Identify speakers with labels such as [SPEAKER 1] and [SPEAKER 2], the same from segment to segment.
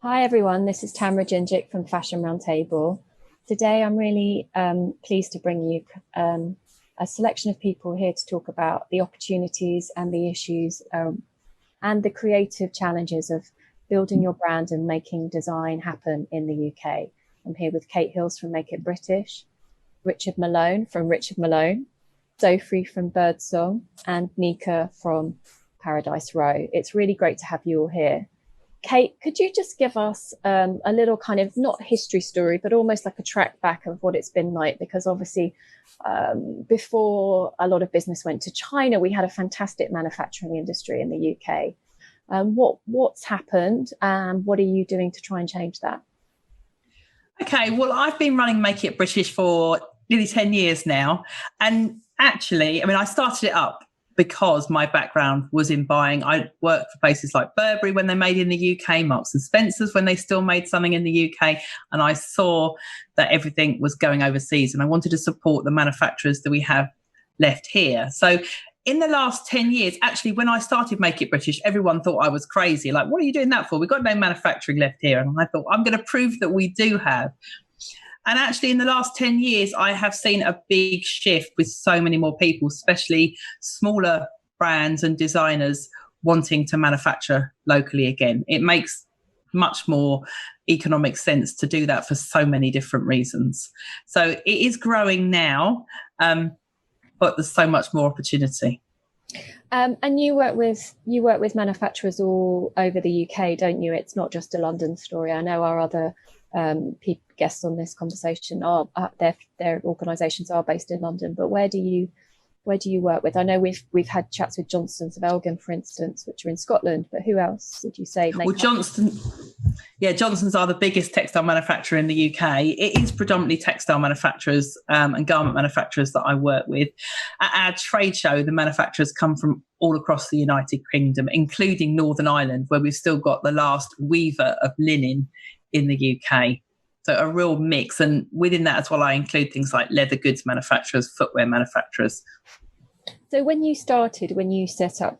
[SPEAKER 1] Hi everyone, this is Tamara from Fashion Roundtable. Today I'm really pleased to bring you a selection of people here to talk about the opportunities and the issues and the creative challenges of building your brand and making design happen in the UK. I'm here with Kate Hills from Make It British, Richard Malone from Richard Malone, Sophie from Birdsong, and Nika from Paradise Row. It's really great to have you all here. Kate, could you just give us a little kind of not history story, but almost like a track back of what it's been like? Because obviously, before a lot of business went to China, we had a fantastic manufacturing industry in the UK. What's happened, and what are you doing to try and change that?
[SPEAKER 2] Okay, well, I've been running Make It British for nearly 10 years now. And actually, I started it up because my background was in buying. I worked for places like Burberry when they made in the UK, Marks and Spencer's when they still made something in the UK. And I saw that everything was going overseas and I wanted to support the manufacturers that we have left here. So in the last 10 years, actually, when I started Make It British, everyone thought I was crazy. Like, what are you doing that for? We've got no manufacturing left here. And I thought, I'm going to prove that we do have. And actually, in the last 10 years, I have seen a big shift with so many more people, especially smaller brands and designers wanting to manufacture locally again. It makes much more economic sense to do that for so many different reasons. So it is growing now, but there's so much more opportunity.
[SPEAKER 1] And you work with manufacturers all over the UK, don't you? It's not just a London story. I know our other guests on this conversation are their organisations are based in London, but where do you work with? I know we've had chats with Johnsons of Elgin, for instance, which are in Scotland, but who else would you say?
[SPEAKER 2] Well, Johnsons are the biggest textile manufacturer in the UK. It is predominantly textile manufacturers and garment manufacturers that I work with. At our trade show, the manufacturers come from all across the United Kingdom, including Northern Ireland, where we've still got the last weaver of linen in the UK. So a real mix. And within that as well, I include things like leather goods manufacturers, footwear manufacturers.
[SPEAKER 1] So when you set up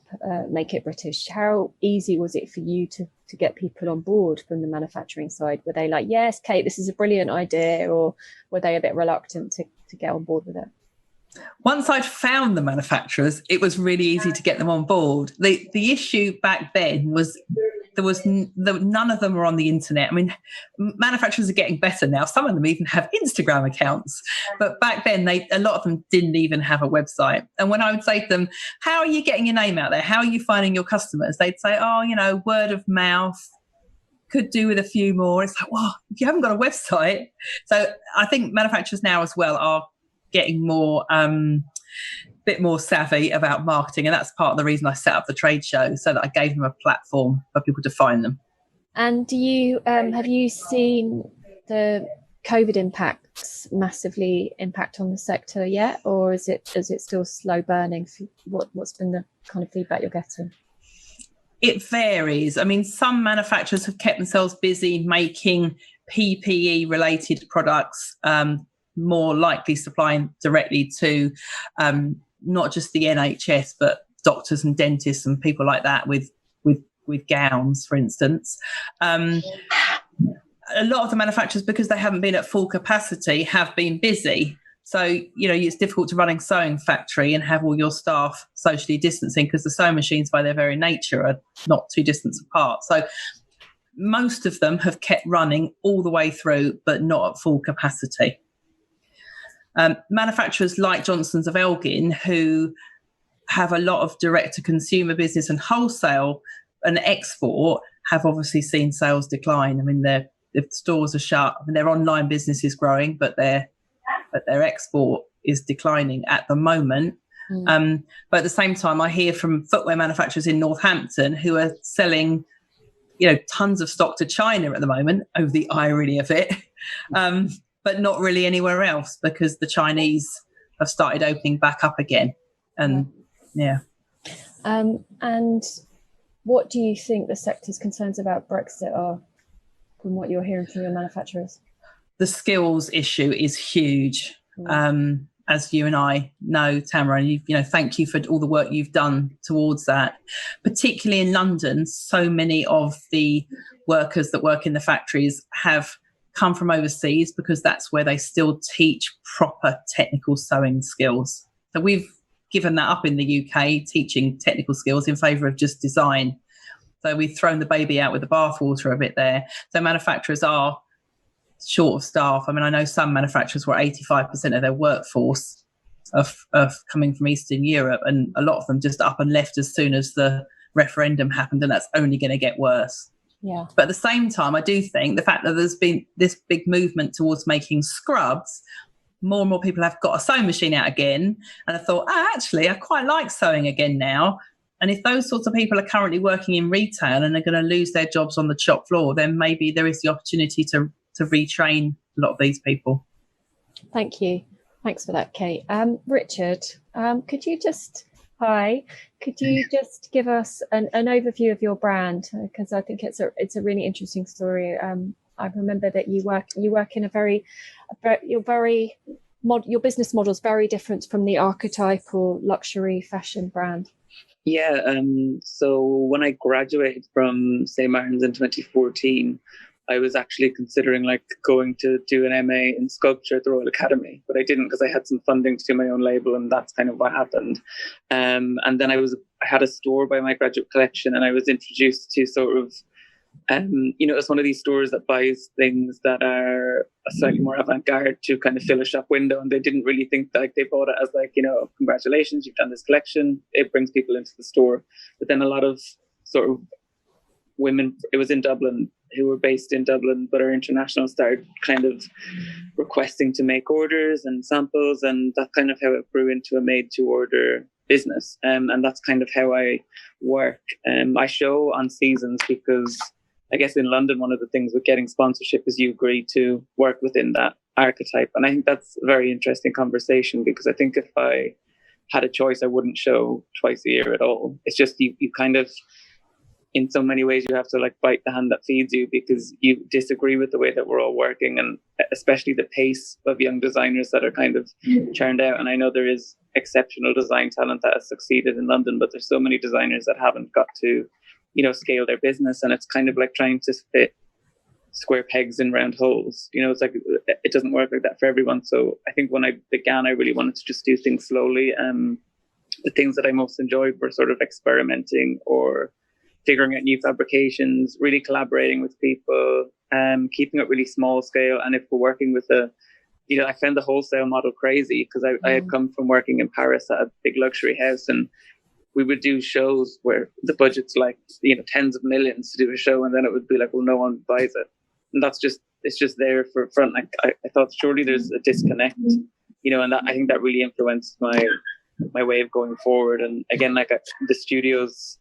[SPEAKER 1] Make It British, how easy was it for you to get people on board from the manufacturing side? Were they like, yes, Kate, this is a brilliant idea, or were they a bit reluctant to get on board with it?
[SPEAKER 2] Once I'd found the manufacturers, it was really easy to get them on board. The issue back then was none of them were on the internet. Manufacturers are getting better now. Some of them even have Instagram accounts. But back then, a lot of them didn't even have a website. And when I would say to them, how are you getting your name out there? How are you finding your customers? They'd say, word of mouth, could do with a few more. It's like, well, if you haven't got a website. So I think manufacturers now as well are getting more bit more savvy about marketing, and that's part of the reason I set up the trade show, so that I gave them a platform for people to find them.
[SPEAKER 1] And do you have you seen the COVID impacts massively impact on the sector yet, or is it still slow burning? What's been the kind of feedback you're getting?
[SPEAKER 2] It varies. Some manufacturers have kept themselves busy making PPE related products, more likely supplying directly to not just the NHS, but doctors and dentists and people like that with gowns, for instance. A lot of the manufacturers, because they haven't been at full capacity, have been busy. So, it's difficult to run a sewing factory and have all your staff socially distancing, because the sewing machines by their very nature are not too distant apart. So most of them have kept running all the way through, but not at full capacity. Manufacturers like Johnsons of Elgin, who have a lot of direct-to-consumer business and wholesale and export, have obviously seen sales decline. Their stores are shut. Their online business is growing, but their export is declining at the moment. But at the same time, I hear from footwear manufacturers in Northampton who are selling, tons of stock to China at the moment, over the irony of it. But not really anywhere else, because the Chinese have started opening back up again. And
[SPEAKER 1] and what do you think the sector's concerns about Brexit are, from what you're hearing from your manufacturers?
[SPEAKER 2] The skills issue is huge. As you and I know, Tamara, and thank you for all the work you've done towards that. Particularly in London, so many of the workers that work in the factories have come from overseas, because that's where they still teach proper technical sewing skills. So we've given that up in the UK, teaching technical skills in favour of just design. So we've thrown the baby out with the bathwater a bit there. So manufacturers are short of staff. I mean, I know some manufacturers were 85% of their workforce of coming from Eastern Europe, and a lot of them just up and left as soon as the referendum happened, and that's only going to get worse.
[SPEAKER 1] Yeah.
[SPEAKER 2] But at the same time, I do think the fact that there's been this big movement towards making scrubs, more and more people have got a sewing machine out again. And I thought, actually, I quite like sewing again now. And if those sorts of people are currently working in retail and are going to lose their jobs on the shop floor, then maybe there is the opportunity to retrain a lot of these people.
[SPEAKER 1] Thank you. Thanks for that, Kate. Richard, could you just give us an overview of your brand? Because I think it's a really interesting story. I remember that you work in your business model is very different from the archetypal luxury fashion brand.
[SPEAKER 3] Yeah. So when I graduated from St. Martin's in 2014, I was actually considering going to do an MA in sculpture at the Royal Academy, but I didn't because I had some funding to do my own label, and that's kind of what happened. And then I had a store by my graduate collection, and I was introduced to sort of, it's one of these stores that buys things that are slightly more avant-garde to kind of fill a shop window, and they didn't really think that they bought it as congratulations, you've done this collection. It brings people into the store. But then a lot of sort of women, it was in Dublin, who were based in Dublin but are international, started kind of requesting to make orders and samples, and that's kind of how it grew into a made-to-order business. And that's kind of how I work. I show on seasons because I guess in London, one of the things with getting sponsorship is you agree to work within that archetype. And I think that's a very interesting conversation, because I think if I had a choice, I wouldn't show twice a year at all. It's just you kind of, in so many ways, you have to bite the hand that feeds you, because you disagree with the way that we're all working, and especially the pace of young designers that are kind of churned out. And I know there is exceptional design talent that has succeeded in London, but there's so many designers that haven't got to, scale their business. And it's kind of like trying to fit square pegs in round holes. It's like, it doesn't work like that for everyone. So I think when I began, I really wanted to just do things slowly. The things that I most enjoyed were sort of experimenting or figuring out new fabrications, really collaborating with people, keeping it really small scale. And if we're working with I found the wholesale model crazy, because I had come from working in Paris at a big luxury house, and we would do shows where the budget's tens of millions to do a show, and then it would be well, no one buys it. And it's just there for front. I thought surely there's a disconnect, and that, I think that really influenced my way of going forward. And again, the studios,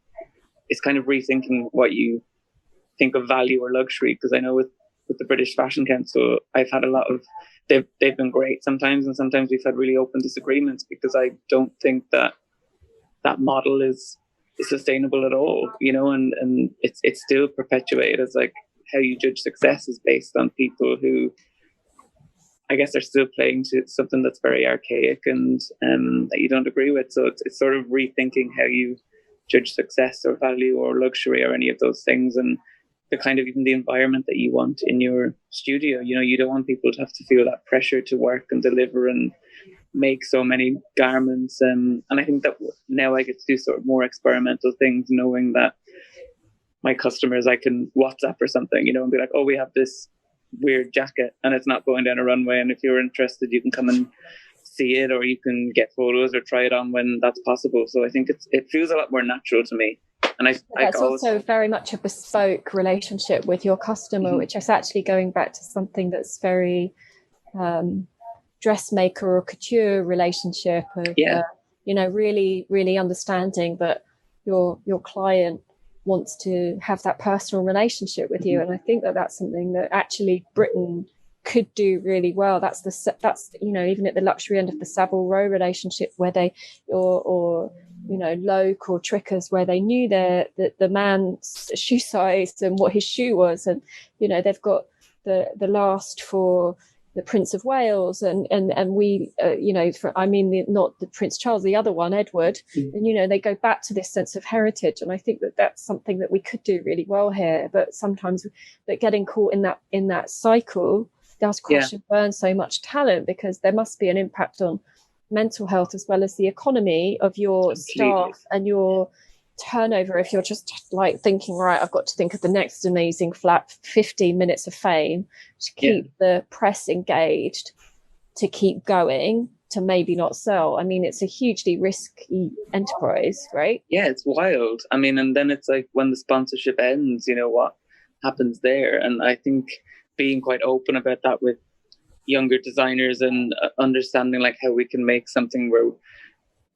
[SPEAKER 3] it's kind of rethinking what you think of value or luxury, because I know with the British Fashion Council, I've had a lot of, they've been great sometimes, and sometimes we've had really open disagreements, because I don't think that model is sustainable at all, and it's still perpetuated as how you judge success is based on people who I guess are still playing to something that's very archaic and that you don't agree with. So it's sort of rethinking how you judge success or value or luxury or any of those things, and the kind of even the environment that you want in your studio. You don't want people to have to feel that pressure to work and deliver and make so many garments. And I think that now I get to do sort of more experimental things, knowing that my customers, I can WhatsApp or something, and be like, oh, we have this weird jacket and it's not going down a runway, and if you're interested, you can come and see it, or you can get photos or try it on when that's possible. So I think it feels a lot more natural to me. And that's
[SPEAKER 1] also very much a bespoke relationship with your customer, which is actually going back to something that's very dressmaker or couture relationship of really, really understanding that your client wants to have that personal relationship with you. And I think that's something that actually Britain could do really well. That's even at the luxury end of the Savile Row relationship, where they or Loke or Trickers, where they knew the man's shoe size and what his shoe was, and they've got the last for the Prince of Wales and we, not the Prince Charles, the other one, Edward, and, they go back to this sense of heritage. And I think that that's something that we could do really well here, but sometimes getting caught in that cycle does crash and burn so much talent, because there must be an impact on mental health as well as the economy of your staff and your turnover. If you're just like thinking, right, I've got to think of the next amazing flat 15 minutes of fame to keep the press engaged, to keep going, to maybe not sell. I mean, it's a hugely risky enterprise, right?
[SPEAKER 3] Yeah, it's wild. I mean, and then it's like when the sponsorship ends, what happens there? And I think being quite open about that with younger designers and understanding like how we can make something where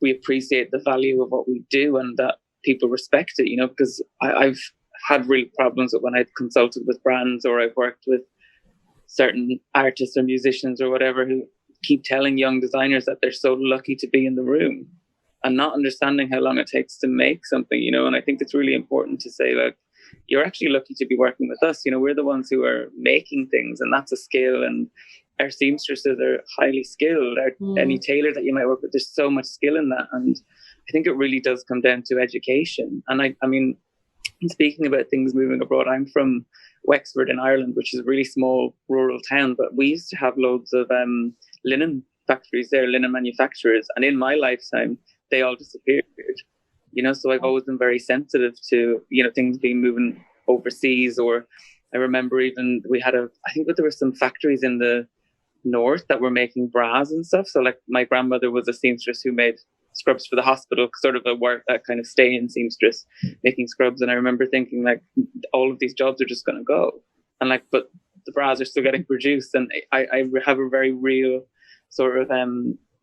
[SPEAKER 3] we appreciate the value of what we do and that people respect it, because I've had real problems with when I've consulted with brands or I've worked with certain artists or musicians or whatever who keep telling young designers that they're so lucky to be in the room and not understanding how long it takes to make something, and I think it's really important to say, like, you're actually lucky to be working with us. We're the ones who are making things, and that's a skill. And our seamstresses are highly skilled. Any tailor that you might work with, there's so much skill in that. And I think it really does come down to education. And I mean, speaking about things moving abroad, I'm from Wexford in Ireland, which is a really small rural town, but we used to have loads of linen factories there, linen manufacturers. And in my lifetime, they all disappeared. So I've always been very sensitive to, things being moving overseas. Or I remember even I think there were some factories in the north that were making bras and stuff. So like my grandmother was a seamstress who made scrubs for the hospital, sort of a kind of stay-in seamstress making scrubs. And I remember thinking, like, all of these jobs are just going to go. And like, but the bras are still getting produced. And I have a very real sort of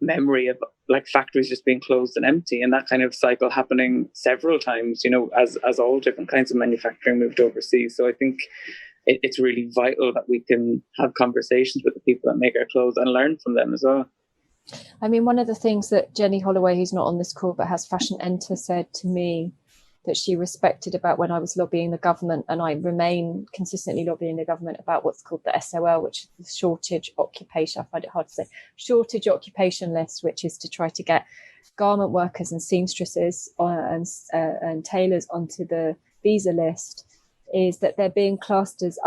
[SPEAKER 3] memory of like factories just being closed and empty, and that kind of cycle happening several times, as all different kinds of manufacturing moved overseas. So I think it's really vital that we can have conversations with the people that make our clothes and learn from them as well.
[SPEAKER 1] I mean, one of the things that Jenny Holloway, who's not on this call but has Fashion Enter, said to me that she respected about when I was lobbying the government, and I remain consistently lobbying the government about what's called the SOL, which is the shortage occupation, I find it hard to say, shortage occupation list, which is to try to get garment workers and seamstresses and tailors onto the visa list, is that they're being classed as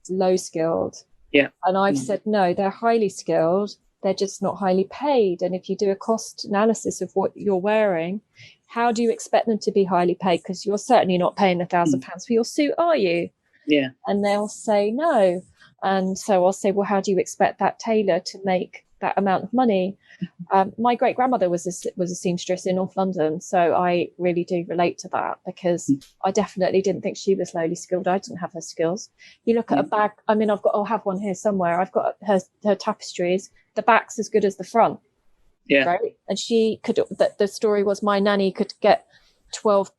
[SPEAKER 1] low skilled.
[SPEAKER 3] Yeah.
[SPEAKER 1] And I've said, no, they're highly skilled. They're just not highly paid. And if you do a cost analysis of what you're wearing, how do you expect them to be highly paid? Because you're certainly not paying £1,000 for your suit, are you?
[SPEAKER 3] Yeah.
[SPEAKER 1] And they'll say no. And so I'll say, well, how do you expect that tailor to make that amount of money? My great grandmother was a seamstress in North London, so I really do relate to that, because I definitely didn't think she was lowly skilled. I didn't have her skills. You look at a bag. I mean, I'll have one here somewhere. I've got her tapestries. The back's as good as the front.
[SPEAKER 3] Yeah.
[SPEAKER 1] Right. And she could. The story was my nanny could get 12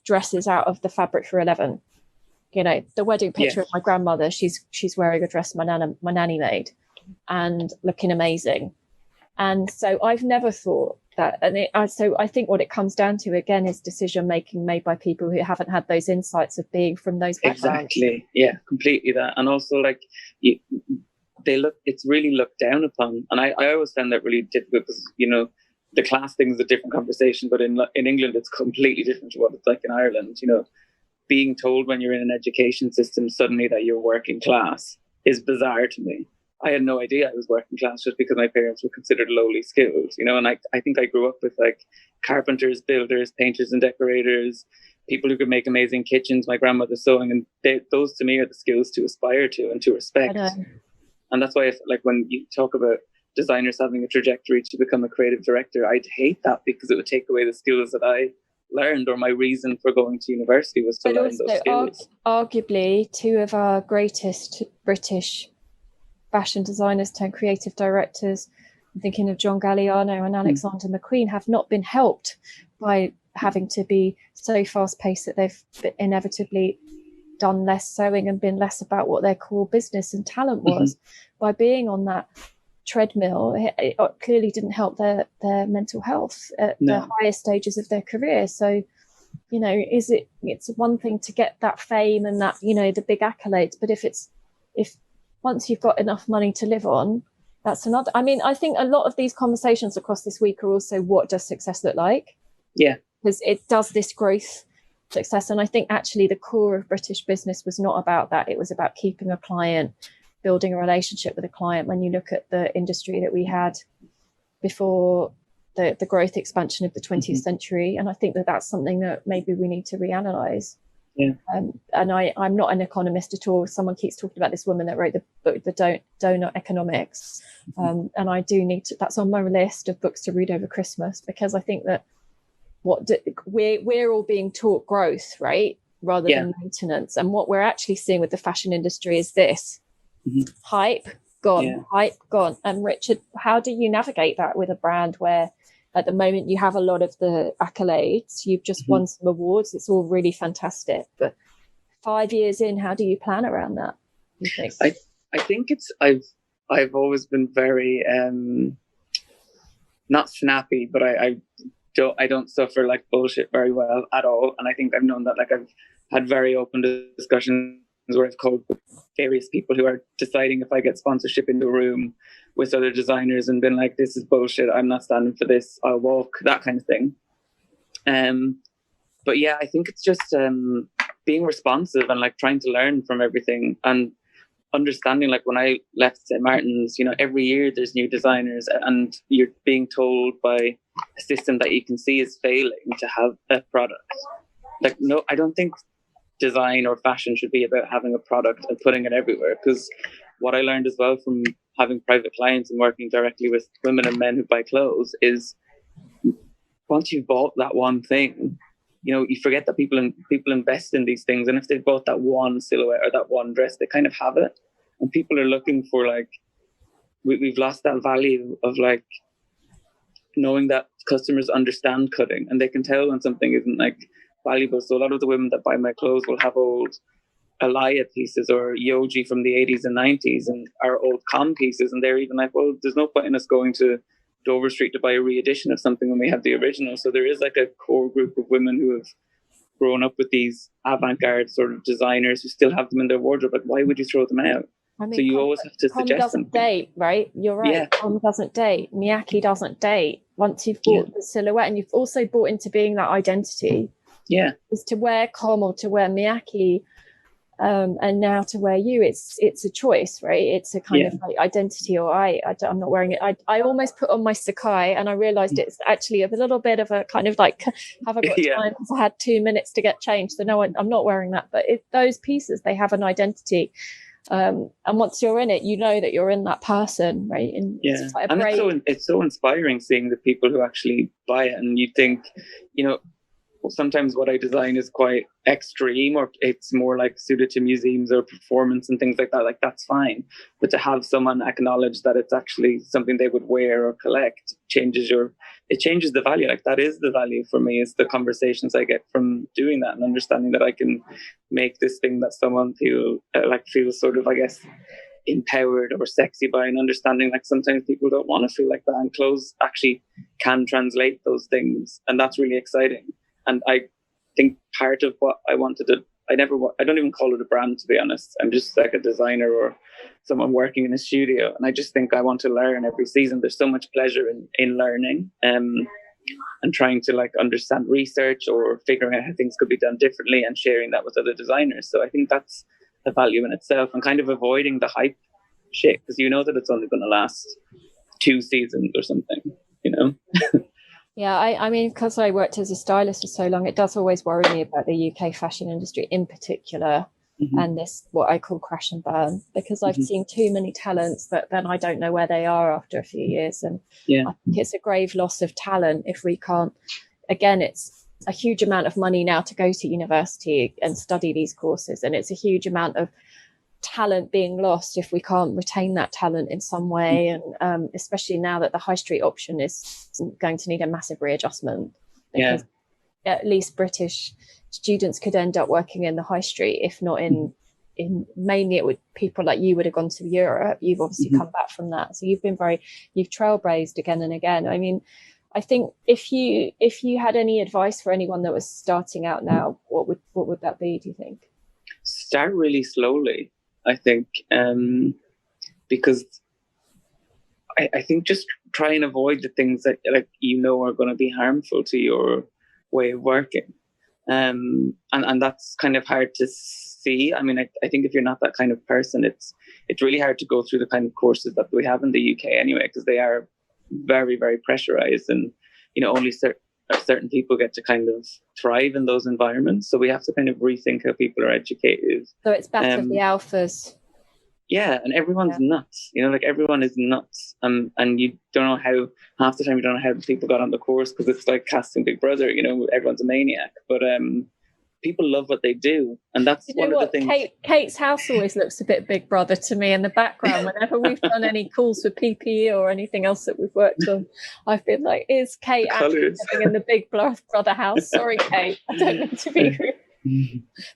[SPEAKER 1] dresses out of the fabric for 11. The wedding picture of my grandmother. She's wearing a dress my nanny made, and looking amazing. And so I've never thought that. And so I think what it comes down to again is decision making made by people who haven't had those insights of being from those backgrounds.
[SPEAKER 3] Exactly. Yeah, completely that. And also like it's really looked down upon. And I always found that really difficult because, the class thing is a different conversation, but in England, it's completely different to what it's like in Ireland. Being told when you're in an education system suddenly that you're working class is bizarre to me. I had no idea I was working class just because my parents were considered lowly skilled, and I think I grew up with like carpenters, builders, painters and decorators, people who could make amazing kitchens, my grandmother's sewing, and those to me are the skills to aspire to and to respect. And that's why when you talk about designers having a trajectory to become a creative director, I'd hate that because it would take away the skills that I learned, or my reason for going to university was to learn those skills.
[SPEAKER 1] Arguably, two of our greatest British fashion designers turned creative directors, I'm thinking of John Galliano and Alexander McQueen, have not been helped by having to be so fast-paced that they've inevitably done less sewing and been less about what their core business and talent was. By being on that treadmill, it clearly didn't help their mental health at the highest stages of their career. So, it's one thing to get that fame and that, the big accolades, but if once you've got enough money to live on, that's another. I mean, I think a lot of these conversations across this week are also, what does success look like?
[SPEAKER 3] Yeah.
[SPEAKER 1] Because it does this growth success. And I think actually the core of British business was not about that. It was about keeping a client, building a relationship with a client. When you look at the industry that we had before the growth expansion of the 20th century. And I think that that's something that maybe we need to reanalyze.
[SPEAKER 3] Yeah.
[SPEAKER 1] And I'm not an economist at all. Someone keeps talking about this woman that wrote the book, The Donut Economics. And I do need to, that's on my list of books to read over Christmas, because I think that we're all being taught growth, right? Rather than maintenance. And what we're actually seeing with the fashion industry is this hype gone. And Richard, how do you navigate that with a brand where at the moment you have a lot of the accolades, you've just won some awards, it's all really fantastic, but 5 years in, how do you plan around that, you think?
[SPEAKER 3] I think it's I've always been very not snappy, but I don't suffer like bullshit very well at all. And I think I've known that, like, I've had very open discussions where I've called various people who are deciding if I get sponsorship in the room with other designers and been like, this is bullshit, I'm not standing for this, I'll walk, that kind of thing. But yeah, I think it's just being responsive and like trying to learn from everything and understanding, like when I left St. Martin's, you know, every year there's new designers and you're being told by a system that you can see is failing to have a product. Like, no, I don't think design or fashion should be about having a product and putting it everywhere, because what I learned as well from having private clients and working directly with women and men who buy clothes is once you've bought that one thing, you know, you forget that people invest in these things, and if they've bought that one silhouette or that one dress, they kind of have it. And people are looking for, like, we've lost that value of like knowing that customers understand cutting and they can tell when something isn't like valuable. So a lot of the women that buy my clothes will have old Alaya pieces or Yoji from the 80s and 90s and our old Com pieces, and they're even like, well, there's no point in us going to Dover Street to buy a re-edition of something when we have the original. So there is like a core group of women who have grown up with these avant-garde sort of designers who still have them in their wardrobe. Like, why would you throw them out?
[SPEAKER 1] I mean,
[SPEAKER 3] so you always have to suggest
[SPEAKER 1] doesn't
[SPEAKER 3] something.
[SPEAKER 1] Date, right? You're right.
[SPEAKER 3] Yeah.
[SPEAKER 1] Com doesn't date. Miyake doesn't date. Once you've bought the silhouette, and you've also bought into being that identity.
[SPEAKER 3] Yeah.
[SPEAKER 1] Is to wear Com or to wear Miyake, and now to wear you. It's a choice, right? It's a kind of like identity. Or I'm not wearing it. I almost put on my Sakai, and I realised it's actually a little bit of a kind of like, have I got time? Because I had 2 minutes to get changed. So no, I'm not wearing that. But those pieces, they have an identity. And once you're in it, you know that you're in that person, right? And it's quite
[SPEAKER 3] it's so inspiring seeing the people who actually buy it, and you think, you know, sometimes what I design is quite extreme, or it's more like suited to museums or performance and things like that. Like, that's fine, but to have someone acknowledge that it's actually something they would wear or collect changes the value. Like, that is the value for me, is the conversations I get from doing that and understanding that I can make this thing that someone feels sort of, I guess, empowered or sexy by, and understanding like sometimes people don't want to feel like that, and clothes actually can translate those things, and that's really exciting. And I think part of what I wanted to, I don't even call it a brand, to be honest. I'm just like a designer or someone working in a studio. And I just think I want to learn every season. There's so much pleasure in learning and trying to like understand research or figuring out how things could be done differently and sharing that with other designers. So I think that's a value in itself, and kind of avoiding the hype shit, because you know that it's only going to last 2 seasons or something, you know?
[SPEAKER 1] Yeah, I mean, because I worked as a stylist for so long, it does always worry me about the UK fashion industry in particular, and this, what I call crash and burn, because I've seen too many talents that then I don't know where they are after a few years. And I think it's a grave loss of talent if we can't, again, it's a huge amount of money now to go to university and study these courses. And it's a huge amount of talent being lost if we can't retain that talent in some way, and especially now that the high street option is going to need a massive readjustment, because at least British students could end up working in the high street, if not in mainly it would, people like you would have gone to Europe. You've obviously come back from that, so you've trailblazed again and again. I mean, I think if you had any advice for anyone that was starting out now, what would that be, do you think?
[SPEAKER 3] Start really slowly, I think. because I think just try and avoid the things that like are going to be harmful to your way of working. And that's kind of hard to see. I mean, I think if you're not that kind of person, it's really hard to go through the kind of courses that we have in the UK anyway, because they are very, very pressurized, and only certain people get to kind of thrive in those environments. So we have to kind of rethink how people are educated.
[SPEAKER 1] So it's better the alphas.
[SPEAKER 3] Yeah, and everyone's nuts. Like everyone is nuts, and you don't know how. Half the time you don't know how people got on the course, because it's like casting Big Brother. Everyone's a maniac, but people love what they do, and that's one of the things.
[SPEAKER 1] Kate's house always looks a bit Big Brother to me in the background. Whenever we've done any calls for PPE or anything else that we've worked on, I've been like, "Is Kate actually living in the Big Brother house?" Sorry, Kate, I don't mean to be rude.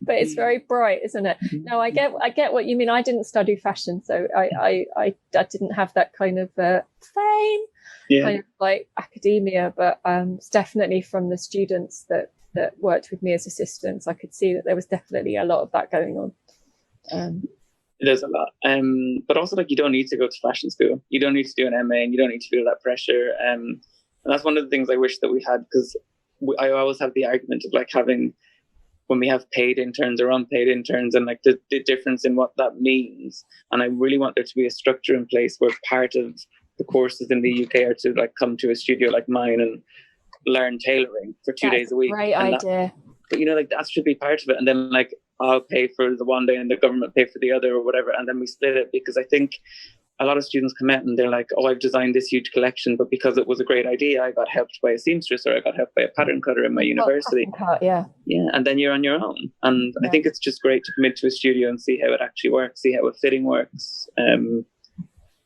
[SPEAKER 1] But it's very bright, isn't it? No, I get what you mean. I didn't study fashion, so I didn't have that kind of fame, kind of like academia. But it's definitely from the students that worked with me as assistants, I could see that there was definitely a lot of that going on.
[SPEAKER 3] There's a lot, but also like you don't need to go to fashion school. You don't need to do an MA, and you don't need to feel that pressure. And that's one of the things I wish that we had, because I always have the argument of like having, when we have paid interns or unpaid interns, and like the difference in what that means. And I really want there to be a structure in place where part of the courses in the UK are to like come to a studio like mine and learn tailoring for 2 days a week.
[SPEAKER 1] Great idea.
[SPEAKER 3] But like that should be part of it. And then like I'll pay for the one day and the government pay for the other, or whatever, and then we split it. Because I think a lot of students come out and they're like, oh, I've designed this huge collection, but because it was a great idea, I got helped by a seamstress, or I got helped by a pattern cutter in my university.
[SPEAKER 1] Yeah,
[SPEAKER 3] and then you're on your own. And I think it's just great to come into a studio and see how it actually works, see how a fitting works.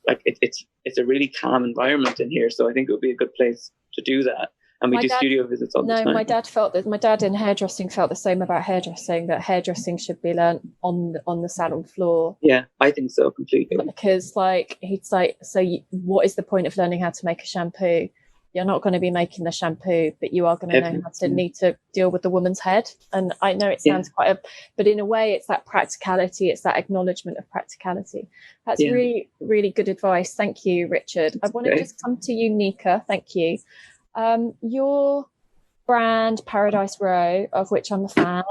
[SPEAKER 3] Like it's a really calm environment in here, so I think it would be a good place to do that. And we do studio visits all the time.
[SPEAKER 1] No, my dad in hairdressing felt the same about hairdressing, that hairdressing should be learnt on the salon floor.
[SPEAKER 3] Yeah, I think so, completely.
[SPEAKER 1] Because he's like, what is the point of learning how to make a shampoo? You're not going to be making the shampoo, but you are going to know how to need to deal with the woman's head. And I know it sounds but in a way it's that practicality, it's that acknowledgement of practicality. That's really, really good advice. Thank you, Richard. I want to just come to you, Nika. Thank you. Your brand, Paradise Row, of which I'm a fan,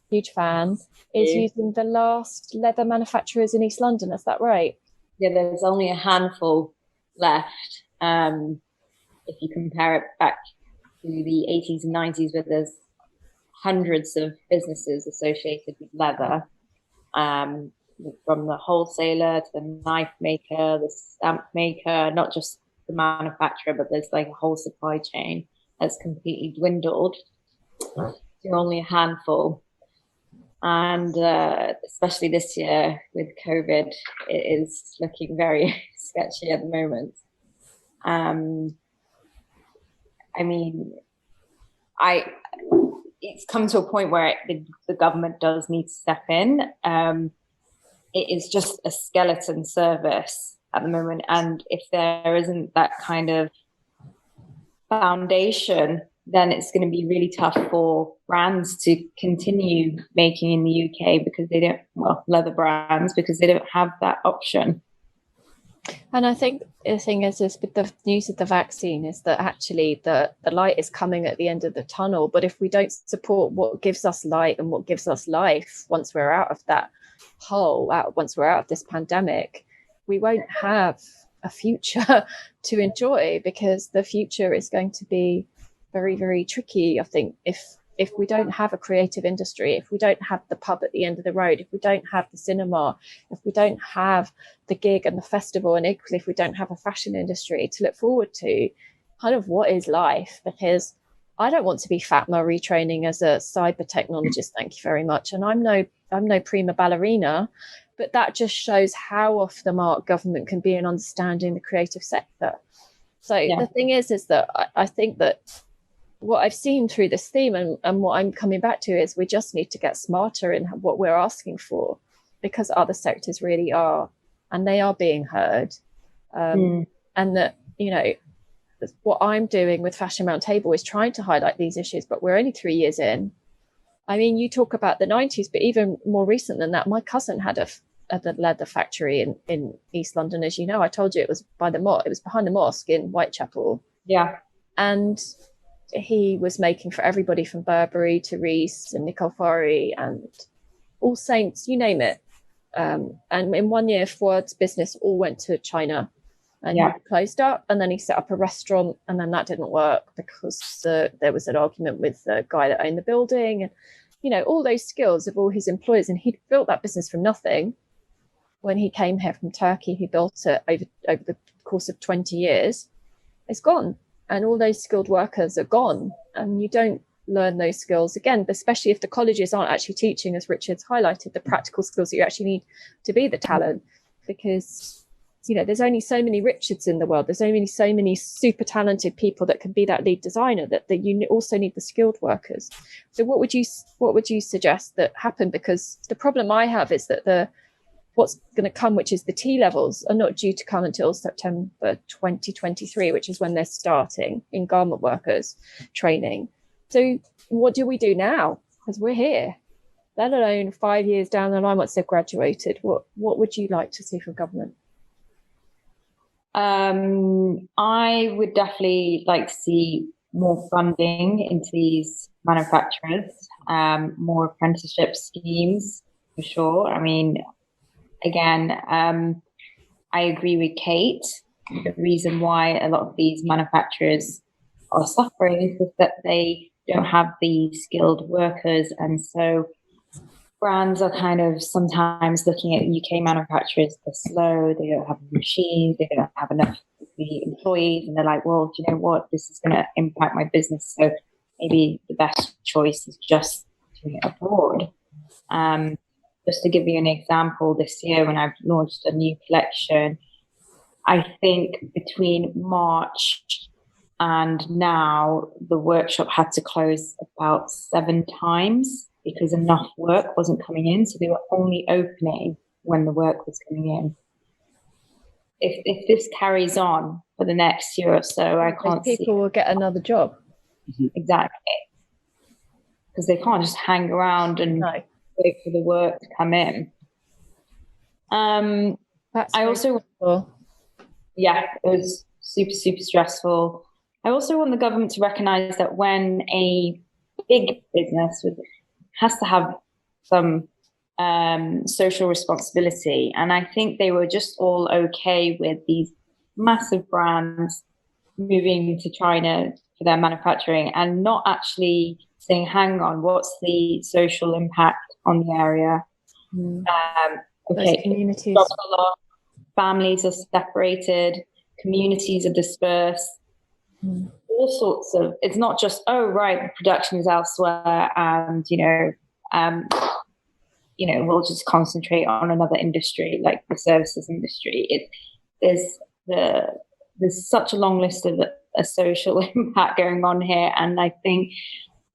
[SPEAKER 1] huge fan, is using the last leather manufacturers in East London. Is that right?
[SPEAKER 4] Yeah, there's only a handful left. If you compare it back to the 80s and 90s, where there's hundreds of businesses associated with leather, from the wholesaler to the knife maker, the stamp maker, not just the manufacturer, but there's like a whole supply chain that's completely dwindled to only a handful. And especially this year with COVID, it is looking very sketchy at the moment. I mean, it's come to a point where the government does need to step in. It is just a skeleton service at the moment, and if there isn't that kind of foundation, then it's going to be really tough for brands to continue making in the UK, because leather brands, because they don't have that option.
[SPEAKER 1] And I think the thing is with the news of the vaccine is that actually the light is coming at the end of the tunnel. But if we don't support what gives us light and what gives us life, once we're out of that hole, once we're out of this pandemic, we won't have a future to enjoy, because the future is going to be very, very tricky. I think if we don't have a creative industry, if we don't have the pub at the end of the road, if we don't have the cinema, if we don't have the gig and the festival, and equally if we don't have a fashion industry to look forward to, kind of what is life? Because I don't want to be Fatma retraining as a cyber technologist, thank you very much. And I'm no prima ballerina, but that just shows how off the mark government can be in understanding the creative sector. So the thing is that I think that what I've seen through this theme and what I'm coming back to is we just need to get smarter in what we're asking for, because other sectors really are, and they are being heard. And that, what I'm doing with Fashion Roundtable is trying to highlight these issues, but we're only 3 years in. I mean, you talk about the 90s, but even more recent than that, my cousin had at the leather factory in East London. As you know, I told you it was it was behind the mosque in Whitechapel.
[SPEAKER 4] Yeah.
[SPEAKER 1] And he was making for everybody from Burberry to Reese and Nicole Fari and All Saints, you name it. And in 1 year, Fouad's business all went to China, and he closed up, and then he set up a restaurant, and then that didn't work because there was an argument with the guy that owned the building, and all those skills of all his employees, and he'd built that business from nothing. When he came here from Turkey, he built it over the course of 20 years. It's gone, and all those skilled workers are gone, and you don't learn those skills again, especially if the colleges aren't actually teaching, as Richard's highlighted, the practical skills that you actually need to be the talent, because there's only so many Richards in the world. There's only so many super talented people that can be that lead designer, that you also need the skilled workers. So what would you suggest that happen? Because the problem I have is that what's going to come, which is the T levels, are not due to come until September 2023, which is when they're starting in garment workers training. So what do we do now? Because we're here, let alone 5 years down the line once they've graduated. What would you like to see from government?
[SPEAKER 4] I would definitely like to see more funding into these manufacturers, more apprenticeship schemes for sure. I mean, again, I agree with Kate. The reason why a lot of these manufacturers are suffering is that they don't have the skilled workers, and so brands are kind of sometimes looking at UK manufacturers. They're slow, they don't have machines, they don't have enough of the employees, and they're like, well, do you know what, this is going to impact my business, so maybe the best choice is just doing it abroad. Just to give you an example, this year when I've launched a new collection, I think between March and now, the workshop had to close about 7 times because enough work wasn't coming in. So they were only opening when the work was coming in. If this carries on for the next year or so, I can't see
[SPEAKER 1] people will get another job.
[SPEAKER 4] Exactly. Because they can't just hang around and wait for the work to come in.
[SPEAKER 1] That's
[SPEAKER 4] I also,
[SPEAKER 1] stressful.
[SPEAKER 4] Yeah, it was super, super stressful. I also want the government to recognize that when a big business has to have some social responsibility, and I think they were just all okay with these massive brands moving to China for their manufacturing and not actually saying, hang on, what's the social impact on the area? Okay,
[SPEAKER 1] communities.
[SPEAKER 4] Families are separated, communities are dispersed. All sorts of, it's not just, oh, right, the production is elsewhere and, we'll just concentrate on another industry like the services industry. There's such a long list of a social impact going on here. And I think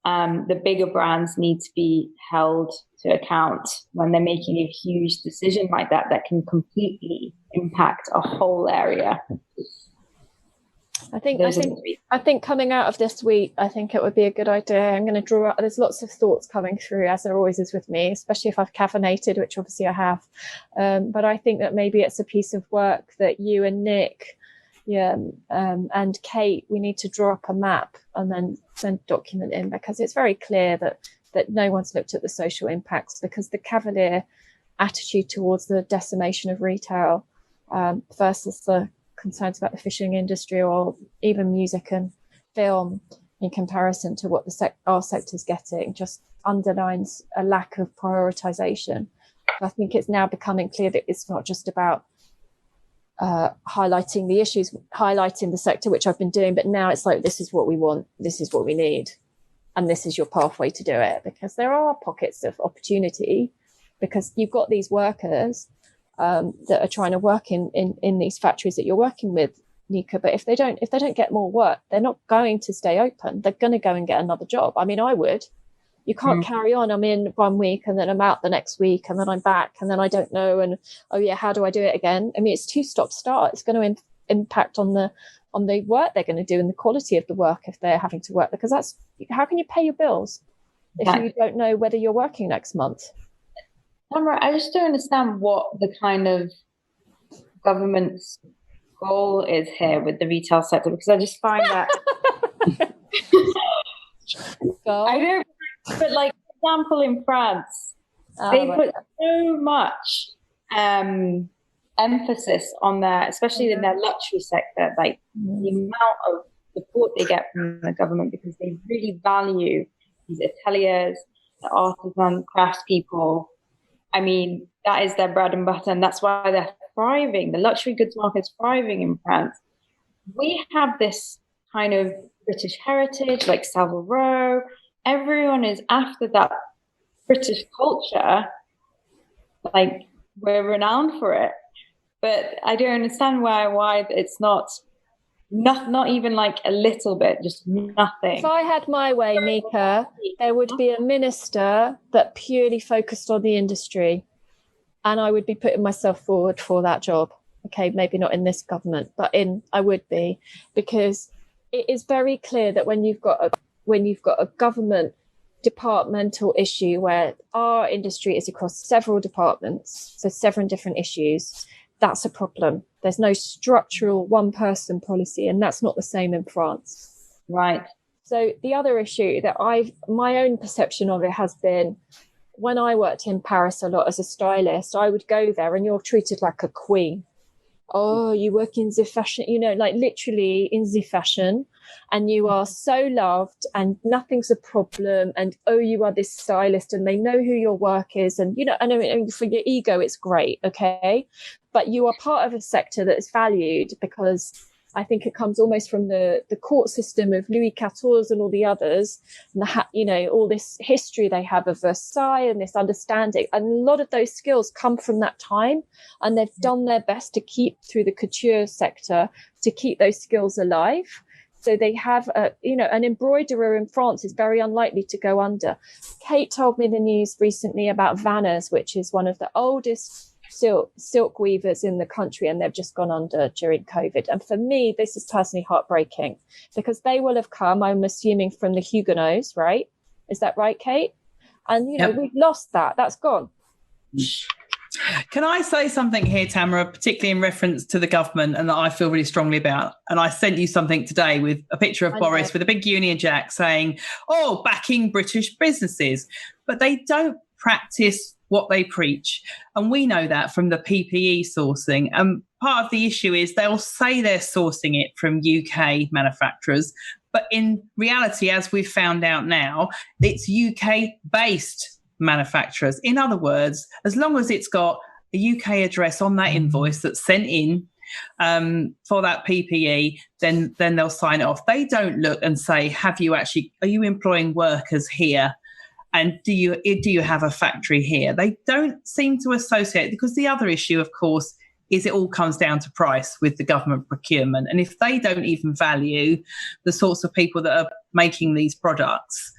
[SPEAKER 4] the bigger brands need to be held to account when they're making a huge decision like that can completely impact a whole area.
[SPEAKER 1] I think coming out of this week, I think it would be a good idea. I'm going to draw out, there's lots of thoughts coming through, as there always is with me, especially if I've caffeinated, which obviously I have. But I think that maybe it's a piece of work that you and Nick and Kate, we need to draw up a map and then send a document in, because it's very clear that no one's looked at the social impacts, because the cavalier attitude towards the decimation of retail versus the concerns about the fishing industry or even music and film in comparison to what our sector's getting just underlines a lack of prioritization. I think it's now becoming clear that it's not just about highlighting the issues, highlighting the sector, which I've been doing, but now it's like, this is what we want, this is what we need, and this is your pathway to do it, because there are pockets of opportunity, because you've got these workers that are trying to work in these factories that you're working with, Nika, but if they don't get more work, they're not going to stay open. They're going to go and get another job. I mean, I would. You can't carry on. I'm in 1 week and then I'm out the next week and then I'm back and then I don't know, and oh yeah, how do I do it again? I mean, it's too stop-start. It's going to impact on the work they're going to do and the quality of the work if they're having to work, because that's how can you pay your bills if you don't know whether you're working next month?
[SPEAKER 4] Tamara, I just don't understand what the kind of government's goal is here with the retail sector, because I just find that I don't. But like, for example, in France, they put so much emphasis on their, especially in their luxury sector, like the amount of support they get from the government, because they really value these ateliers, the artisan craftspeople. I mean, that is their bread and butter, and that's why they're thriving. The luxury goods market is thriving in France. We have this kind of British heritage, like Savile Row. Everyone is after that British culture. Like, we're renowned for it. But I don't understand why it's not even like a little bit, just nothing.
[SPEAKER 1] If I had my way, Nika, there would be a minister that purely focused on the industry, and I would be putting myself forward for that job. Okay, maybe not in this government, but I would be, because it is very clear that when you've got a government departmental issue where our industry is across several departments, so 7 different issues, that's a problem. There's no structural one-person policy, and that's not the same in France.
[SPEAKER 4] Right.
[SPEAKER 1] So the other issue that my own perception of it has been, when I worked in Paris a lot as a stylist, I would go there and you're treated like a queen. Oh, you work in the fashion, like literally in the fashion, and you are so loved and nothing's a problem. And, oh, you are this stylist and they know who your work is. And, I mean, for your ego, it's great. Okay. But you are part of a sector that is valued, because I think it comes almost from the court system of Louis XIV and all the others, and all this history they have of Versailles and this understanding. And a lot of those skills come from that time, and they've done their best to keep through the couture sector to keep those skills alive. So they have, an embroiderer in France is very unlikely to go under. Kate told me the news recently about Vannes, which is one of the oldest silk weavers in the country, and they've just gone under during COVID. And for me, this is personally heartbreaking, because they will have come, I'm assuming, from the Huguenots, right? Is that right, Kate? And we've lost that. That's gone.
[SPEAKER 2] Can I say something here, Tamara, particularly in reference to the government, and that I feel really strongly about? And I sent you something today with a picture of Boris with a big Union Jack saying, "Oh, backing British businesses," but they don't practice what they preach. And we know that from the PPE sourcing. And part of the issue is they'll say they're sourcing it from UK manufacturers, but in reality, as we've found out now, it's UK-based manufacturers. In other words, as long as it's got a UK address on that invoice that's sent in for that PPE, then they'll sign it off. They don't look and say, are you employing workers here? And do you have a factory here? They don't seem to associate, because the other issue, of course, is it all comes down to price with the government procurement. And if they don't even value the sorts of people that are making these products,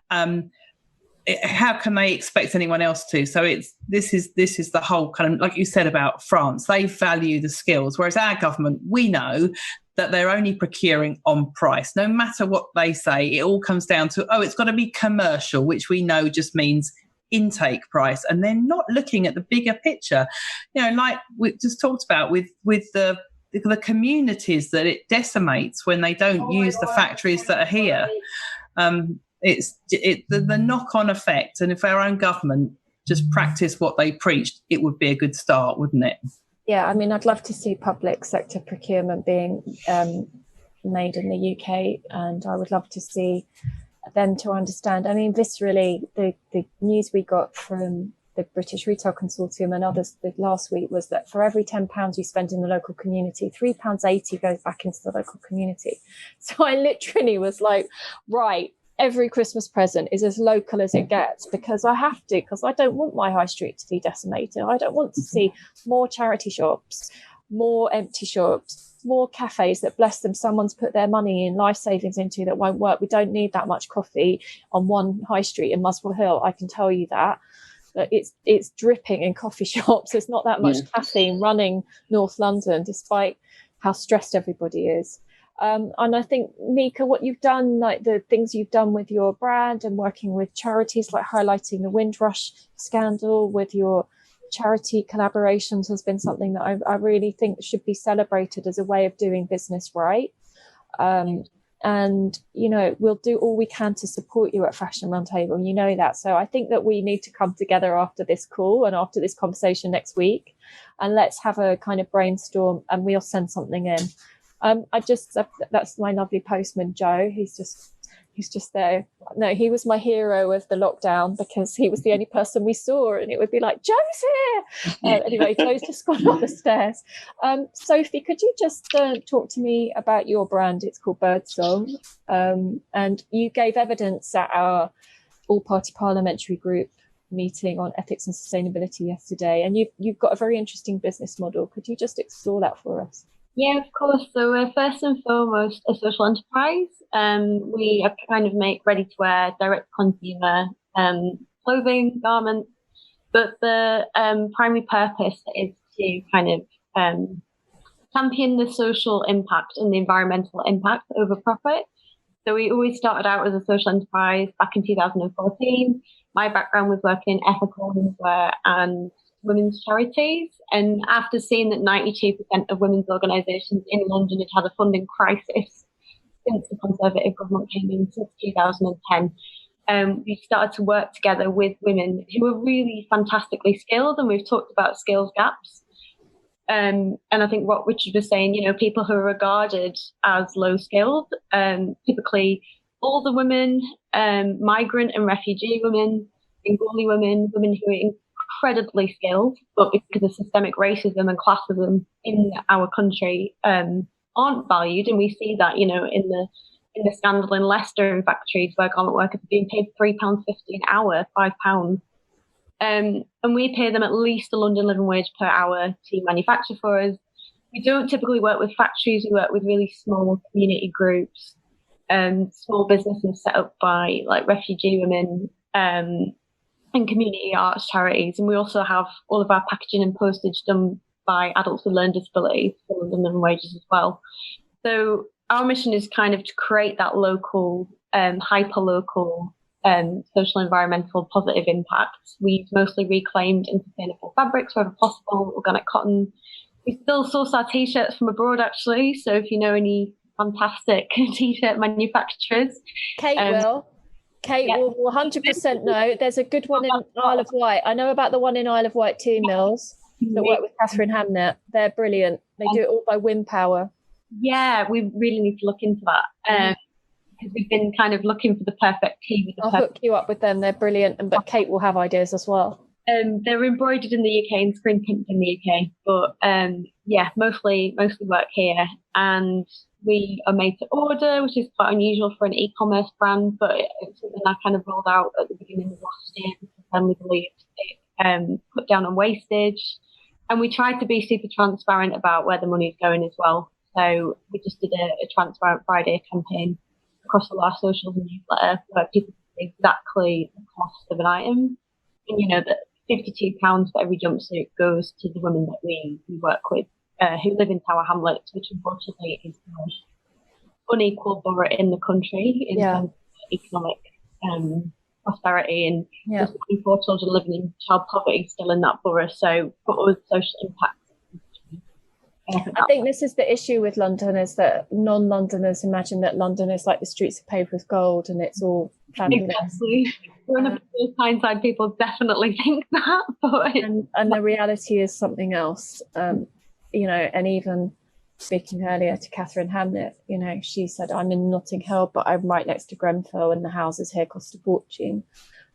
[SPEAKER 2] how can they expect anyone else to? So this is the whole kind of, like you said about France, they value the skills, whereas our government, we know that they're only procuring on price. No matter what they say, it all comes down to, it's got to be commercial, which we know just means intake price. And they're not looking at the bigger picture. Like we just talked about with the communities that it decimates when they don't use the factories that are here. It's the knock-on effect. And if our own government just practiced what they preached, it would be a good start, wouldn't it?
[SPEAKER 1] Yeah, I mean, I'd love to see public sector procurement being made in the UK, and I would love to see them to understand. I mean, viscerally, the news we got from the British Retail Consortium and others last week was that for every £10 you spend in the local community, £3.80 goes back into the local community. So I literally was like, right, every Christmas present is as local as it gets, because I have to, because I don't want my high street to be decimated. I don't want to see more charity shops, more empty shops, more cafes that, bless them, someone's put their money in life savings into that won't work. We don't need that much coffee on one high street in Muswell Hill, I can tell you that. It's dripping in coffee shops. There's not that much caffeine running North London, despite how stressed everybody is. And I think, Nika, what you've done, like the things you've done with your brand and working with charities, like highlighting the Windrush scandal with your charity collaborations, has been something that I really think should be celebrated as a way of doing business right. And, you know, we'll do all we can to support you at Fashion Roundtable. You know that. So I think that we need to come together after this call and after this conversation next week, and let's have a kind of brainstorm, and we'll send something in. That's my lovely postman, Joe. He's just there. No, he was my hero of the lockdown because he was the only person we saw, and it would be like, Joe's here. Anyway, Joe's just gone up the stairs. Sophie, could you just talk to me about your brand? It's called Birdsong. And you gave evidence at our all-party parliamentary group meeting on ethics and sustainability yesterday, and you've got a very interesting business model. Could you just explore that for us?
[SPEAKER 5] Yeah, of course. So we're first and foremost a social enterprise. We are kind of make ready-to-wear, direct-to-consumer clothing, garments, but the primary purpose is to kind of champion the social impact and the environmental impact over profit. So we always started out as a social enterprise back in 2014. My background was working in ethical menswear and women's charities, and after seeing that 92% of women's organisations in London had had a funding crisis since the Conservative government came in since 2010, we started to work together with women who were really fantastically skilled, and we've talked about skills gaps. And I think what Richard was saying, you know, people who are regarded as low skilled, typically older women, migrant and refugee women, Bengali women, women who are incredibly skilled, but because of systemic racism and classism in our country, aren't valued. And we see that, you know, in the scandal in Leicester in factories where garment workers are being paid £3.50 an hour, £5. And we pay them at least a London living wage per hour to manufacture for us. We don't typically work with factories. We work with really small community groups, small businesses set up by like refugee women, and community arts charities. And we also have all of our packaging and postage done by adults with learning disabilities for London living wages as well. So our mission is kind of to create that local, hyper-local social environmental positive impact. We've mostly reclaimed and sustainable fabrics wherever possible, organic cotton. We still source our t-shirts from abroad, actually. So if you know any fantastic t-shirt manufacturers,
[SPEAKER 1] Kate will 100% know. There's a good one in Isle of Wight. I know about the one in Isle of Wight Tea Mills that work with Catherine Hamnett. They're brilliant. They do it all by wind power.
[SPEAKER 5] Yeah, we really need to look into that. Because we've been kind of looking for the perfect tea. With the
[SPEAKER 1] I'll hook you up with them. They're brilliant. But Kate will have ideas as well.
[SPEAKER 5] They're embroidered in the UK and screen printed in the UK. But yeah, mostly work here. And we are made to order, which is quite unusual for an e-commerce brand, but it's something I kind of rolled out at the beginning of last year because I firmly believed it cut down on wastage. And we tried to be super transparent about where the money is going as well. So we just did a Transparent Friday campaign across all our socials and newsletter where people see exactly the cost of an item. And you know that £52 for every jumpsuit goes to the women that we work with, who live in Tower Hamlets, which unfortunately is the most unequal borough in the country in terms of economic prosperity, and there's 24 children living in child poverty still in that borough. So for us, social impact.
[SPEAKER 1] I think this is the issue with London, is that non-Londoners imagine that London is like the streets are paved with gold and it's all fabulous.
[SPEAKER 5] Exactly. We're in the Tyneside, people definitely think that. But
[SPEAKER 1] and the reality is something else. You know, and even speaking earlier to Catherine Hamnett, you know, she said, I'm in Notting Hill, but I'm right next to Grenfell and the houses here cost a fortune.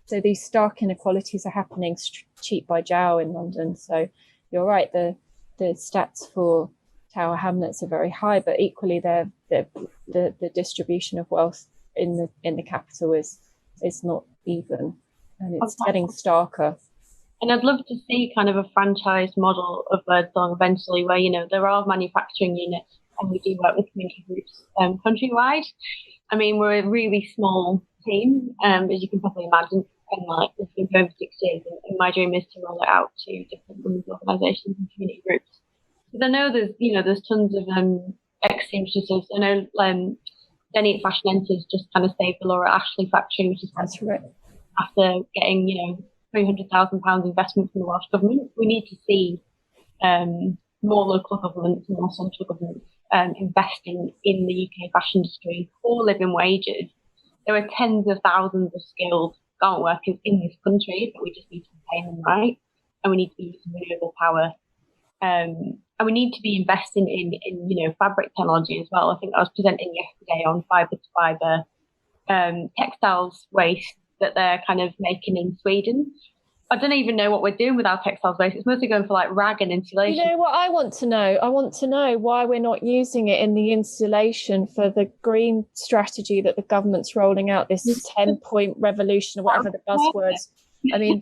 [SPEAKER 1] So these stark inequalities are happening cheek by jowl in London. So you're right, the stats for Tower Hamlets are very high, but equally the distribution of wealth in the capital is not even, and it's getting starker.
[SPEAKER 5] And I'd love to see kind of a franchise model of Birdsong eventually where, you know, there are manufacturing units and we do work with community groups countrywide. I mean, we're a really small team, as you can probably imagine, and like it's been going for 6 years. And my dream is to roll it out to different women's organisations and community groups. Because I know there's tons of ex-seamstresses. I know Denny at Fashion Enters just kind of saved the Laura Ashley factory, which is
[SPEAKER 1] That's right.
[SPEAKER 5] After getting, £300,000 investment from the Welsh Government. We need to see more local governments and more central governments investing in the UK fashion industry for living wages. There are tens of thousands of skilled garment workers in this country, but we just need to pay them right, and we need to be using renewable power, and we need to be investing in fabric technology as well. I think I was presenting yesterday on fibre to fibre textiles waste that they're kind of making in Sweden. I don't even know what we're doing with our textiles waste. It's mostly going for like rag and insulation.
[SPEAKER 1] You know what I want to know? I want to know why we're not using it in the insulation for the green strategy that the government's rolling out, this 10-point revolution or whatever the buzzwords. I mean,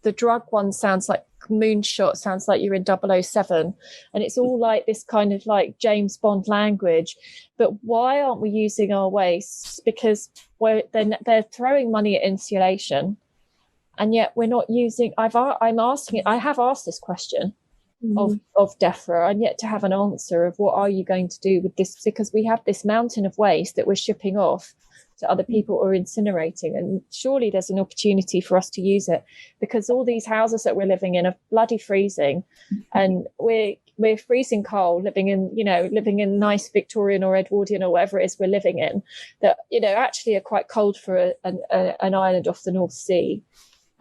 [SPEAKER 1] the drug one sounds like moonshot, sounds like you're in 007, and it's all like this kind of like James Bond language. But why aren't we using our wastes? Because they're throwing money at insulation, and yet we're not using. I have asked this question of DEFRA, and yet to have an answer of what are you going to do with this, because we have this mountain of waste that we're shipping off to other people or incinerating, and surely there's an opportunity for us to use it, because all these houses that we're living in are bloody freezing, and we're freezing cold, living in nice Victorian or Edwardian or whatever it is we're living in, that actually are quite cold for an island off the North Sea.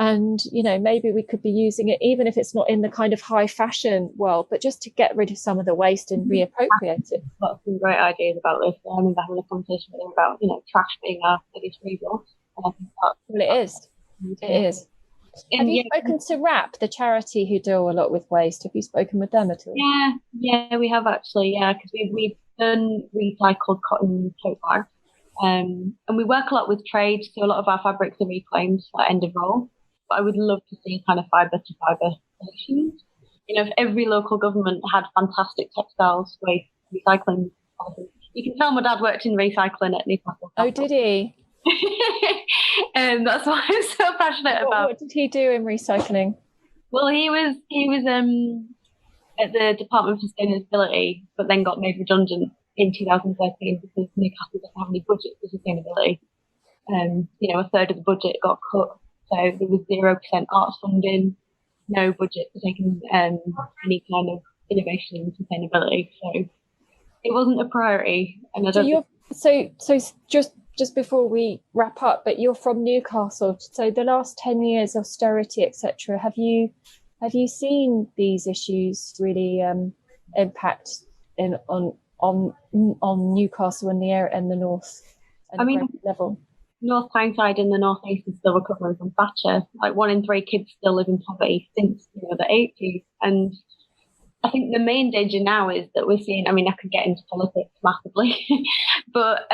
[SPEAKER 1] And, maybe we could be using it, even if it's not in the kind of high fashion world, but just to get rid of some of the waste and reappropriate it.
[SPEAKER 5] Got some great ideas about this. I remember having a conversation with them about, trash being our biggest resource.
[SPEAKER 1] Well, it is. It is. Have you spoken to RAP, the charity who deal a lot with waste? Have you spoken with them at all?
[SPEAKER 5] Yeah, we have actually, because we've done recycled cotton tote bags. And we work a lot with trade, so a lot of our fabrics are reclaimed at end of roll. But I would love to see kind of fibre to fibre solutions. If every local government had fantastic textiles waste recycling policies. You can tell my dad worked in recycling at Newcastle.
[SPEAKER 1] Oh, did he?
[SPEAKER 5] That's why I'm so passionate about.
[SPEAKER 1] What did he do in recycling?
[SPEAKER 5] Well, he was at the Department for Sustainability, but then got made redundant in 2013 because Newcastle doesn't have any budget for sustainability. A third of the budget got cut. So there was 0% arts funding, no budget for taking any kind of innovation and sustainability. So it wasn't a priority. And
[SPEAKER 1] so just before we wrap up, but you're from Newcastle. So the last 10 years, austerity, etc. Have you seen these issues really impact on Newcastle and the area and the north? Level.
[SPEAKER 5] North Tyneside in the northeast is still recovering from Thatcher. Like 1 in 3 kids still live in poverty since the 80s. And I think the main danger now is that we're seeing, I could get into politics massively, but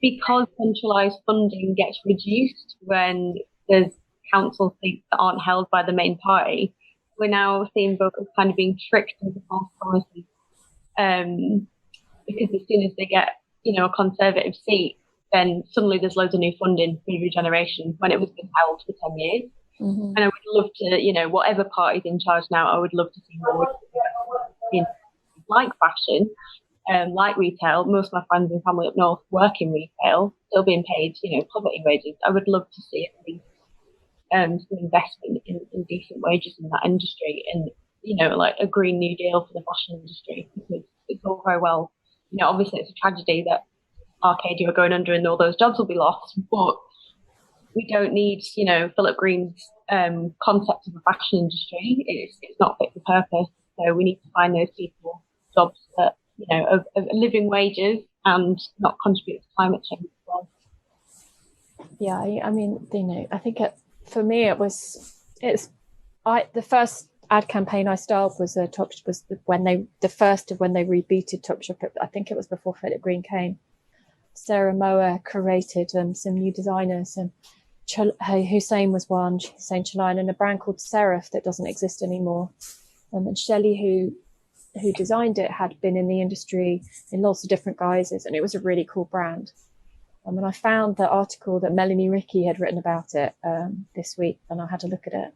[SPEAKER 5] because centralised funding gets reduced when there's council seats that aren't held by the main party, we're now seeing voters kind of being tricked into false promises. Because as soon as they get, a Conservative seat, then suddenly there's loads of new funding for regeneration when it was being held for 10 years. Mm-hmm. And I would love to, whatever party's in charge now, I would love to see more like fashion, like retail. Most of my friends and family up north work in retail, still being paid, poverty wages. I would love to see at least some investment in decent wages in that industry, and, like a Green New Deal for the fashion industry, because it's all very well, obviously it's a tragedy that Arcadia are going under and all those jobs will be lost, but we don't need, Philip Green's concept of a fashion industry. It's not fit for purpose. So we need to find those people jobs that, of living wages and not contribute to climate change as well.
[SPEAKER 1] Yeah, I think for me the first ad campaign I styled was when they rebooted Topshop. I think it was before Philip Green came. Sarah Moa curated some new designers, and Hussein was one, Hussein Chalayan, and a brand called Seraph that doesn't exist anymore. And Shelley, who designed it, had been in the industry in lots of different guises, and it was a really cool brand. And I found the article that Melanie Rickey had written about it this week, and I had a look at it.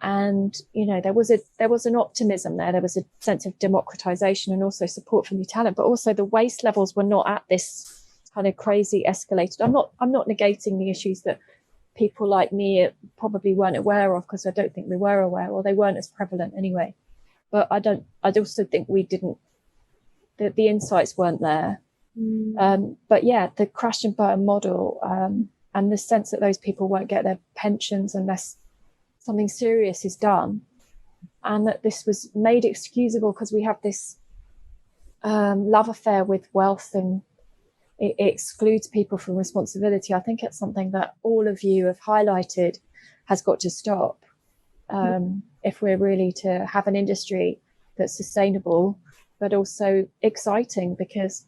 [SPEAKER 1] And, you know, there was an optimism there. There was a sense of democratization and also support for new talent, but also the waste levels were not at this kind of crazy escalated. I'm not negating the issues that people like me probably weren't aware of, because I don't think we were aware, or they weren't as prevalent anyway. But I also think the insights weren't there. But yeah, the crash and burn model, and the sense that those people won't get their pensions unless something serious is done, and that this was made excusable because we have this love affair with wealth, and it excludes people from responsibility. I think it's something that all of you have highlighted has got to stop, if we're really to have an industry that's sustainable but also exciting, because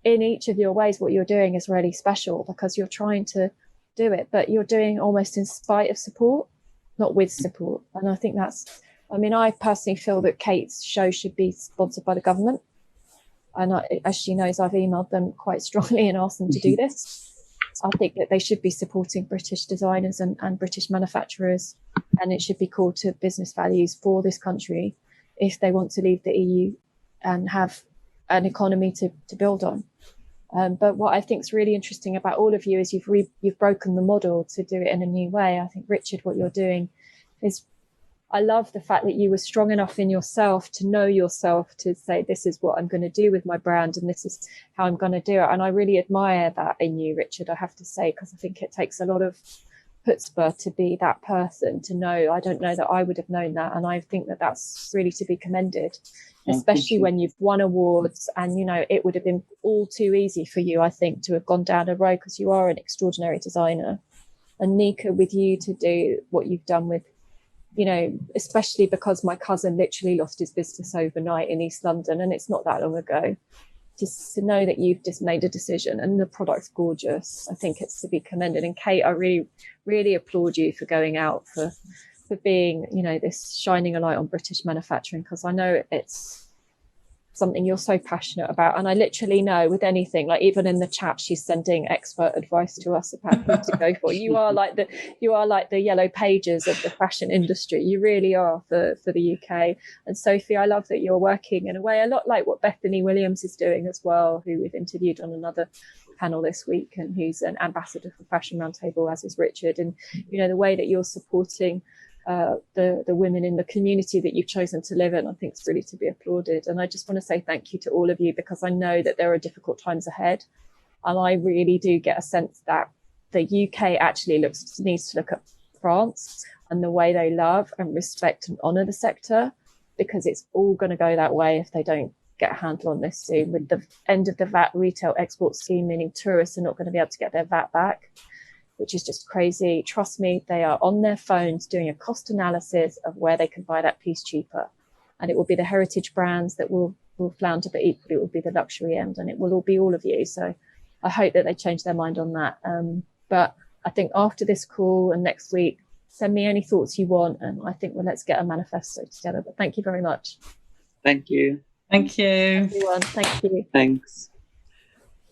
[SPEAKER 1] in each of your ways what you're doing is really special, because you're trying to do it, but you're doing almost in spite of support, not with support. And I think I personally feel that Kate's show should be sponsored by the government. And as she knows, I've emailed them quite strongly and asked them to do this. I think that they should be supporting British designers and British manufacturers, and it should be called to business values for this country if they want to leave the EU and have an economy to build on. But what I think is really interesting about all of you is you've broken the model to do it in a new way. I think, Richard, what you're doing is, I love the fact that you were strong enough in yourself to know yourself, to say, this is what I'm going to do with my brand and this is how I'm going to do it. And I really admire that in you, Richard, I have to say, because I think it takes a lot of chutzpah to be that person, to know. I don't know that I would have known that. And I think that that's really to be commended, especially when you've won awards. And, you know, it would have been all too easy for you, I think, to have gone down a road, because you are an extraordinary designer. And Nika, with you to do what you've done with, you know, especially because my cousin literally lost his business overnight in East London, and it's not that long ago. Just to know that you've just made a decision and the product's gorgeous, I think it's to be commended. And Kate, I really, really applaud you for going out, for being, you know, this shining a light on British manufacturing, because I know it's something you're so passionate about. And I literally know with anything, like even in the chat, she's sending expert advice to us about who to go for. You are like the yellow pages of the fashion industry. You really are for the UK. And Sophie, I love that you're working in a way a lot like what Bethany Williams is doing as well, who we've interviewed on another panel this week, and who's an ambassador for Fashion Roundtable, as is Richard. And, you know, the way that you're supporting the women in the community that you've chosen to live in, I think it's really to be applauded. And I just want to say thank you to all of you, because I know that there are difficult times ahead, and I really do get a sense that the UK actually needs to look at France and the way they love and respect and honour the sector, because it's all going to go that way if they don't get a handle on this soon, with the end of the VAT retail export scheme, meaning tourists are not going to be able to get their VAT back, which is just crazy. Trust me, they are on their phones doing a cost analysis of where they can buy that piece cheaper. And it will be the heritage brands that will flounder, but equally it will be the luxury end, and it will all be all of you. So I hope that they change their mind on that. But I think after this call and next week, send me any thoughts you want, and I think, well, let's get a manifesto together. But thank you very much.
[SPEAKER 3] Thank you.
[SPEAKER 2] Thank you.
[SPEAKER 1] Everyone, thank you.
[SPEAKER 3] Thanks.